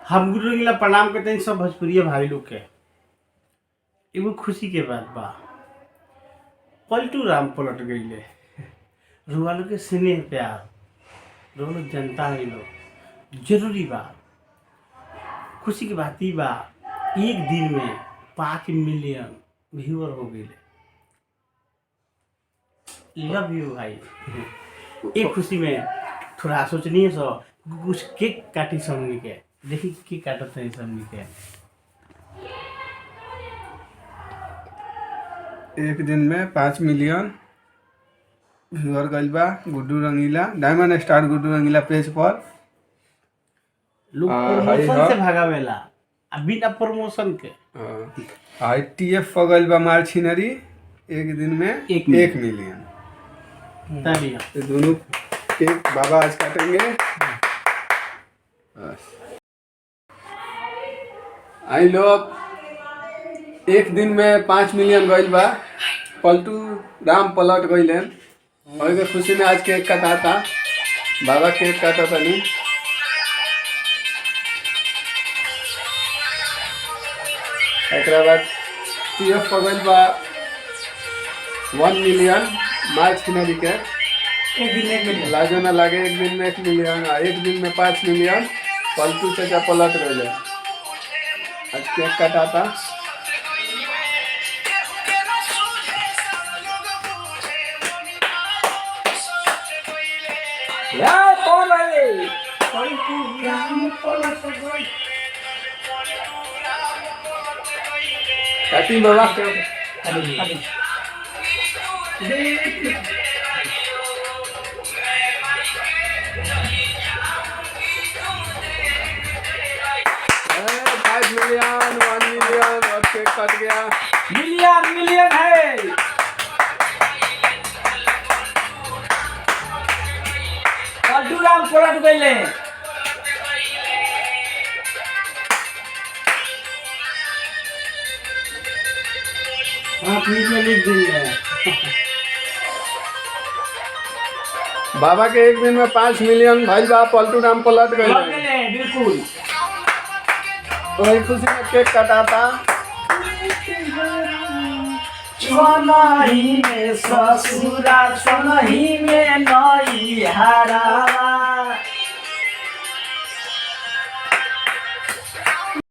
हम गुरु रंगीला प्रणाम करते हैं सब भोजपुरिया भाई लोग के। एगो खुशी के बात बा, पलटू राम पलट गईले। रुआ लोग के स्नेह प्यार, रुआ लोग जनता है लोग जरूरी बा। खुशी की बात ही बा, एक दिन में 5 मिलियन व्यूअर हो गए। लव यू भाई। एक खुशी में थोड़ा सोचनी है सो कुछ केक काटी समझ के देखी केक काटत है समझ के। एक दिन में 5 मिलियन व्यूअर गइल बा गुड्डू रंगीला, डायमंड स्टार गुड्डू रंगीला पेज पर। लोग प्रमोशन से भागावेला बिना प्रमोशन के। हाई टीएफ पर गइल बा मार्चिनरी, एक दिन में 1 मिलियन। ये दोनों केक बाबा आज काटेंगे। आई लोग एक दिन में 5 मिलियन गइल बा, पलटू राम पलट गइले। और के खुशी में आज केक काटा बाबा, केक काटा तनी। एकरा बाद टीएफ पर गइल बा 1 मिलियन मार्च किनारी के। एक दिन में 1 मिलियन लाजो ना लागे, एक दिन में 1 मिलियन, एक दिन में 5 मिलियन। पलटू चाचा पलट गए आज केक काटा। काटी बाबा के मिलियन 1 मिलियन और केक कट गया। मिलियन है। पलटू राम पलट गए। बाबा के एक दिन में 5 मिलियन भाई बा, पलटू राम पलट गए। बिल्कुल वही खुशी में केक काटा। सोनही में ससुरा, सोनही में नई हरावा।